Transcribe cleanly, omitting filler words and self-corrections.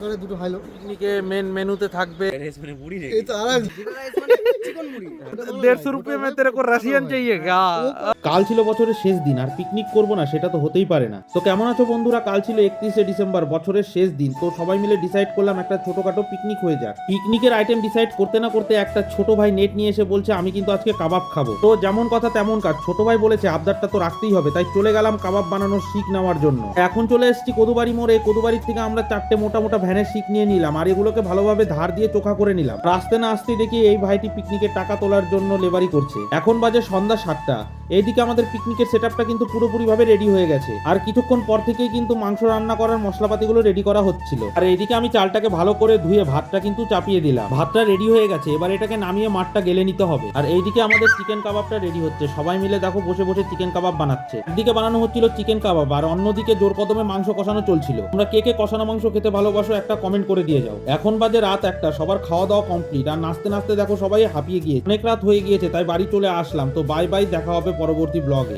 দুটো হাইলো পিকনিকে মেন মেনুতে থাকবে এই তো আর 150 रुपए में तेरे को रशियन चाहिए क्या? কাল ছিল বছরের শেষ দিন আর পিকনিক করব না সেটা তো হতেই পারে না। তো কেমন আছো বন্ধুরা? কাল ছিল 31শে ডিসেম্বর, বছরের শেষ দিন। তো সবাই মিলে ডিসাইড করলাম একটা ছোটখাটো পিকনিক হয়ে যাক। পিকনিকের আইটেম ডিসাইড করতে না করতে একটা ছোট ভাই নেট নিয়ে এসে বলছে আমি কিন্তু আজকে কাবাব খাবো। তো যেমন কথা তেমন কাজ, ছোট ভাই বলেছে আবদারটা তো রাখতেই হবে, তাই চলে গেলাম কাবাব বানানোর শিখ নেওয়ার জন্য। এখন চলে এসেছি কদুবাড়ি মোড়ে। কদুবাড়ির থেকে আমরা 4টে মোটা মোটা ভ্যানের শিখ নিয়ে নিলাম আর এগুলোকে ভালোভাবে ধার দিয়ে চোখা করে নিলাম। আসতে না আসতে দেখি এই ভাইটি পিকনিকের টাকা তোলার জন্য লেবারি করছে। এখন বাজে সন্ধ্যা 7টা। এইদিকে আমাদের পিকনিকের সেটআপটা কিন্তু পুরোপুরিভাবে রেডি হয়ে গেছে আর কিছুক্ষণ পর থেকেই কিন্তু মাংস রান্না করার মশলাপাতিগুলো রেডি করা হচ্ছিল। আর এইদিকে আমি চালটাকে ভালো করে ধুয়ে ভাতটা কিন্তু চাপিয়ে দিলাম। ভাতটা রেডি হয়ে গেছে, এবার এটাকে নামিয়ে মাঠটা গেলে নিতে হবে। আর এইদিকে আমাদের চিকেন কাবাবটা রেডি হচ্ছে। সবাই মিলে দেখো বসে বসে চিকেন কাবাব বানাচ্ছে। একদিকে বানানো হচ্ছিল চিকেন কাবাব আর অন্যদিকে জোর কদমে মাংস কষানো চলছিল। তোমরা কে কে কষানো মাংস খেতে ভালোবাসো একটা কমেন্ট করে দিয়ে যাও। এখন বাজে রাত 1টা, সবার খাওয়া দাওয়া কমপ্লিট আর নাচতে নাচতে দেখো সবাই হাঁপিয়ে গিয়েছে। অনেক রাত হয়ে গিয়েছে তাই বাড়ি চলে আসলাম। তো বাই বাই, দেখা হবে পরবর্তী ব্লগে।